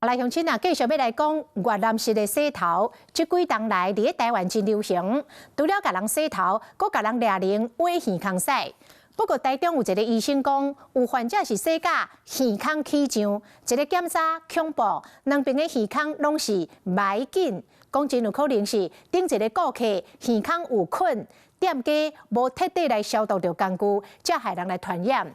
来，乡亲啊，继续要来讲越南式的洗头。这几冬来，伫台湾真流行，除了甲人洗头，阁甲人掠零挖耳孔洗。不过台中有一个医生讲，有患者是洗甲耳孔起胀，一个检查恐怖，两边的耳孔拢是霾紧，讲真有可能是顶一个顾客耳孔有菌，店家无彻底来消毒着工具，才害人来传染。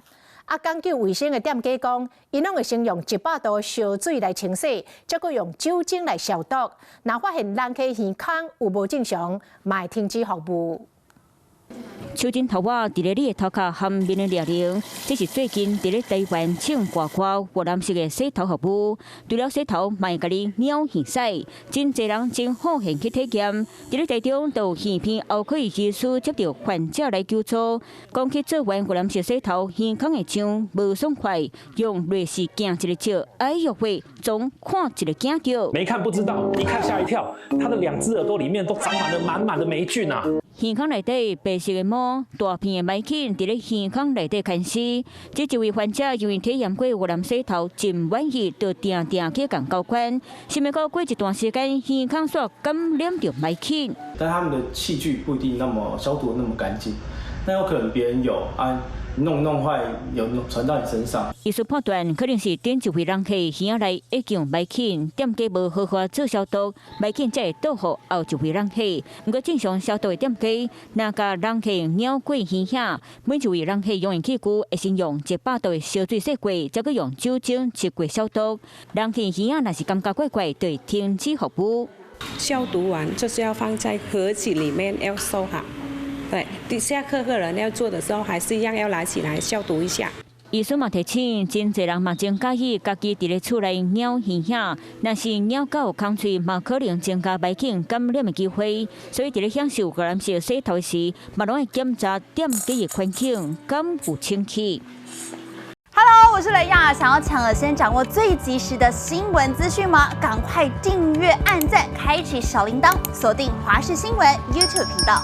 啊，讲究卫生的店家讲，因拢会先用100度烧水来清洗，再搁用酒精来消毒。若发现人客耳孔有无正常，嘛会停止服务。手巾头发伫咧你的头壳含面的掠零，这是最近伫咧台湾唱歌歌越南式的洗头服务。除了洗头，嘛会甲你鸟耳洗，真侪人真好闲去体验。伫咧台中，就有耳鼻喉科医师接到患者来求助，讲去做完越南式洗头，耳孔会痒，无爽快，用瑞士镜一个照，哎呦喂，总看一个惊到。没看不知道，一看吓一跳，他的2只耳朵里面都长满了满满的霉菌啊！耳孔内底白色的毛，大片的霾菌伫咧耳孔内底牵丝。这一位患者因为体验过越南洗头，真满意，就定去共交关。想要到过一段时间，耳孔煞感染着霾菌。但他们的器具不一定那么消毒那么干净，那有可能别人有啊。弄坏，有传到你身上。医师判断可能是顶一位人客耳内已经有霾菌，店家无好好做消毒，霾菌才会倒予后一位人客。不过正常消毒的店家，若甲人客咬过耳遐，每一位人客用的器具会先用100度的烧水洗过，再搁用酒精擦过消毒。人客耳仔若是感觉怪怪，就会停止服务。消毒完就是要放在盒子里面，要收好。对，底下客人要做的时候，还是一样要拿起来消毒一下。医生嘛提醒，真侪人嘛真介意家己伫咧厝内咬耳仔，若是咬到空喙，嘛可能增加霾菌感染的机会。所以伫咧享受越南式洗头时，嘛拢会检查店家的环境敢有清气。Hello， 我是雷亚，想要抢先掌握最及时的新闻资讯吗？赶快订阅、按赞、开启小铃铛，锁定华视新闻 YouTube 频道。